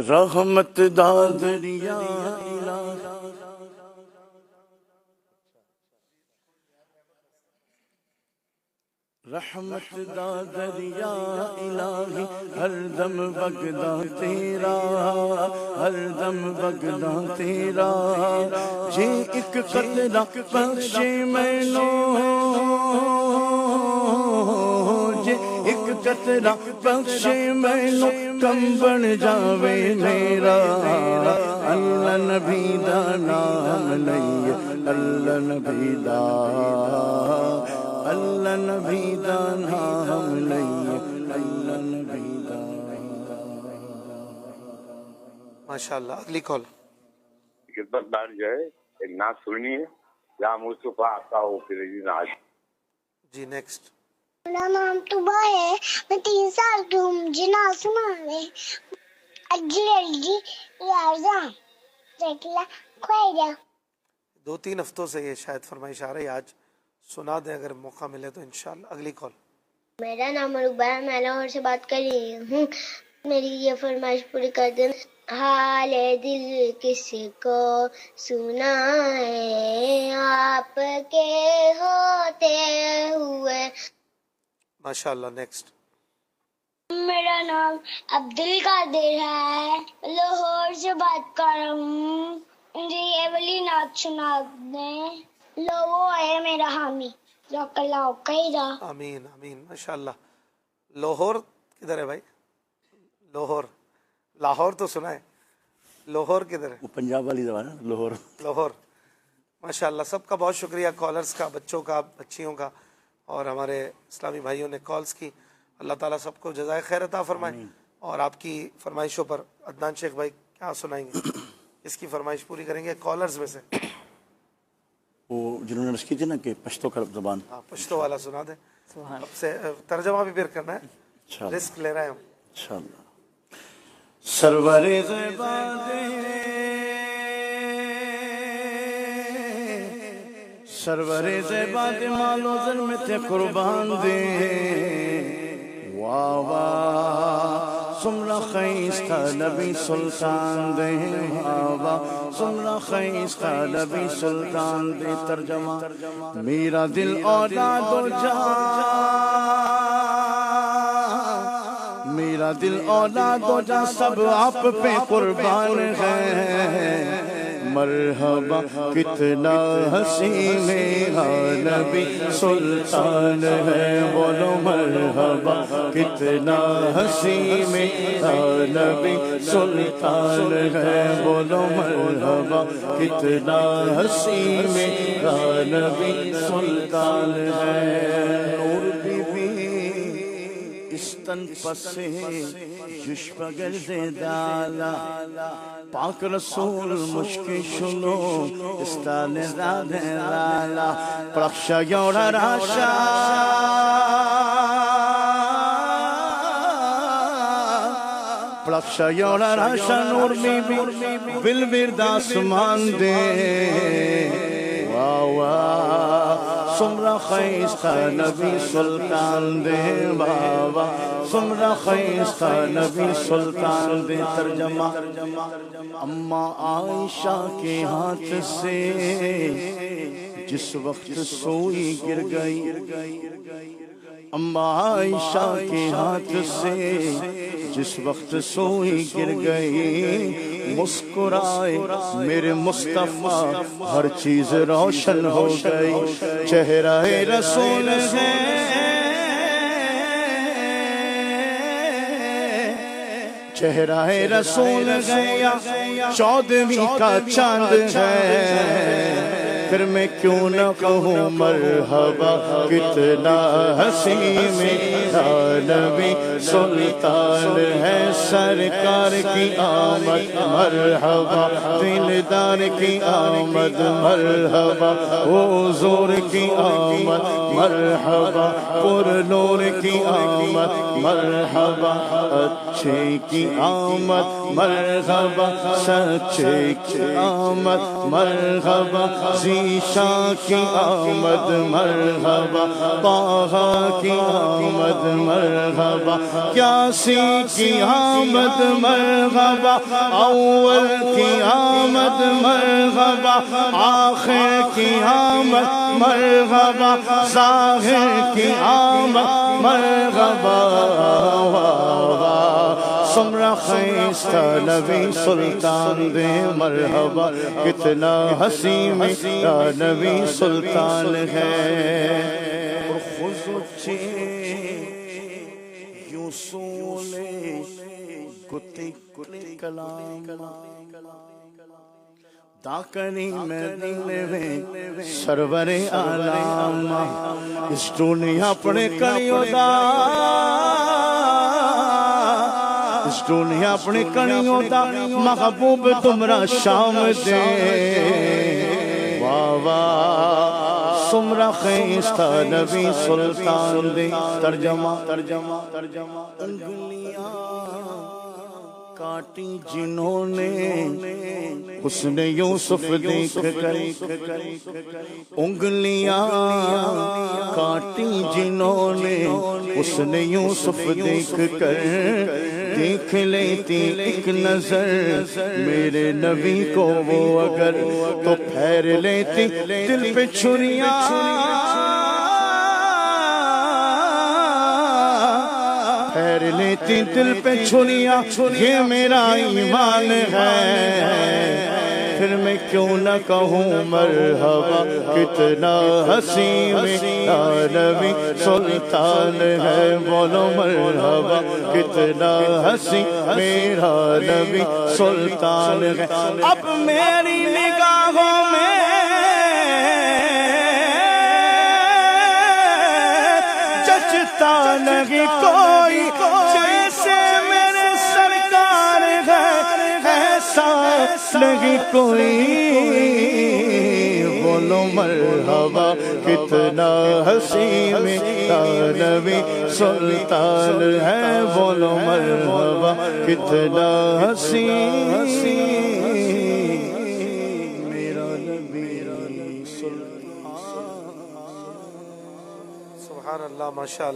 رحمت دا دریا رحمت دا دریا الہی ہر دم بگدا تیرا، ہر دم بگدا تیرا، جے ایک قطرہ بخشے مینوں، جے ایک قطرہ بخشے مینوں کم بن جاوے میرا، اللہ نبی دا نام لئیے، اللہ نبی دا، اللہ نبی دا نام لئیے، اللہ نبی دا۔ ماشاءاللہ، اگلی کال۔ خدمت بیٹھ جائے، ایک نعت سننی ہے، یا مصطفیٰ آتا ہو پھر جی نعت۔ جی نیکسٹ۔ میرا نام طبع ہے، میں 3 سال کی ہوں، مجھے نعت سنانے جی یارزاں دیکھلا کوئیڈا۔ 2-3 ہفتوں سے یہ شاید فرمائش آ رہی ہے، آج سنا دیں اگر موقع ملے تو انشاءاللہ۔ اگلی کال۔ میرا نام عروبہ ہے، میں لاہور سے بات کر رہی ہوں، میری یہ فرمائش پوری کر دیں۔ حال دل کس کو سنائیں آپ کے ہوتے ہوئے۔ ماشاءاللہ، نیکسٹ۔ میرا نام عبدالقادر ہے، لاہور سے بات کر رہا ہوں، مجھے یہ والی نعت سنا دیں۔ لو وہ ہے میرا حامی، ذاک اللہ قیدا۔ آمین آمین، ماشاءاللہ۔ لاہور کدھر ہے بھائی؟ لاہور، لاہور تو سنا ہے، لاہور کدھر ہے؟ وہ پنجاب والی زبان ہے، لاہور۔ لاہور، ماشاءاللہ۔ سب کا بہت شکریہ، کالرز کا، بچوں کا، بچیوں کا، اور ہمارے اسلامی بھائیوں نے کالز کی۔ اللہ تعالیٰ سب کو جزائے خیر عطا فرمائے۔ اور آپ کی فرمائشوں پر عدنان شیخ بھائی کیا سنائیں گے؟ اس کی فرمائش پوری کریں گے کالرز میں سے۔ وہ جنہوں نے رس کی تھی نا کہ پشتو کا زبان، ہاں، پشتو والا سنا دیں۔ اب سے ترجمہ بھی پھر کرنا ہے، رسک لے رہے ہیں ہم۔ انشاءاللہ۔ سرور زیباد سرور زیباد مالو زر میں تے قربان دے، واہ واہ سمرا خیستہ نبی سلطان دے، واہ واہ سمرا خیستہ نبی سلطان دے۔ ترجمہ، میرا دل اولاد و جان، میرا دل اولاد و جان سب آپ پہ قربان ہے، مرحبا کتنا حسین میرا نبی سلطان ہے، بولو مرحبا کتنا حسین میرا نبی سلطان ہے، بولو مرحبا کتنا حسین میرا نبی سلطان ہے۔ نور بی بی استن پسے جشب گرد دالا، پاک رسول مشکی شلو استان راد لالا، پرخشا یورا راشا پرخشا یورا راشا، نور بی بی بالورد آسمان دے، واہ واہ سمرا خیستہ نبی سلطان دے، واہ واہ سمرا خیستہ نبی سلطان دے۔ ترجمہ، اماں عائشہ کے ہاتھ سے جس وقت سوئی گر گئی، اماں عائشہ کے ہاتھ سے جس وقت سوئی گر گئی، مسکرائے میرے مصطفیٰ ہر چیز روشن ہو گئی، چہرہ رسول ہے، چہرہ رسول گیا 14ویں کا چاند ہے، پھر میں کیوں نہ کہوں مرحبا کتنا حسین میرا نبی سلطان ہے، سرکار کی آمد مرحبا، دلدار کی آمد مرحبا، حضور کی آمد مرحبا، پر نور کی آمد مرحبا، اچھے کی آمد مرحبا، سچے کی آمد مرحبا، عیشا کی آمد مرحبا، طٰہٰ کی آمد مرحبا، یاسین کی آمد مرحبا، اول کی آمد مرحبا، آخر کی آمد مرحبا، ظاہر کی آمد مرحبا۔ سمرا خیستہ نبی سلطان دے مرحبا، کتنا حسین میرا نبی سلطان ہے۔ خزوچے یوں سولے کتی کتی کلام داکنی میں دلوے سرور عالم، اس دنیا پڑے کلیوں دا، اس دنیا اپنے کڑیوں دا محبوب تمرا شام دے۔ واہ واہ سمرا خیستہ نبی سلطان دے۔ ترجمہ انگلیاں کاٹی جنہوں نے حسن یوسف دیکھ کر، انگلیاں کاٹی جنہوں نے حسن یوسف دیکھ کر، دیکھ لیتی ایک نظر میرے نبی کو وہ اگر، تو پھیر لیتی دل پہ چھریاں، پھیر لیتی دل پہ چھریاں، یہ میرا ایمان ہے۔ پھر میں کیوں نہ کہوں مرحبا، کتنا حسین میرا نبی سلطان ہے، بولو مرحبا، کتنا حسین میرا نبی سلطان ہے۔ اب میری نگاہوں میں جچتا نہیں کوئی، جیسے میرے سرکار ہے، ایسا نہیں کوئی، بولو مرحبا، کتنا حسین میرا نبی سلطان ہے، بولو مرحبا، کتنا حسین میرا نبی سلطان۔ سبحان اللہ، ماشاء اللہ۔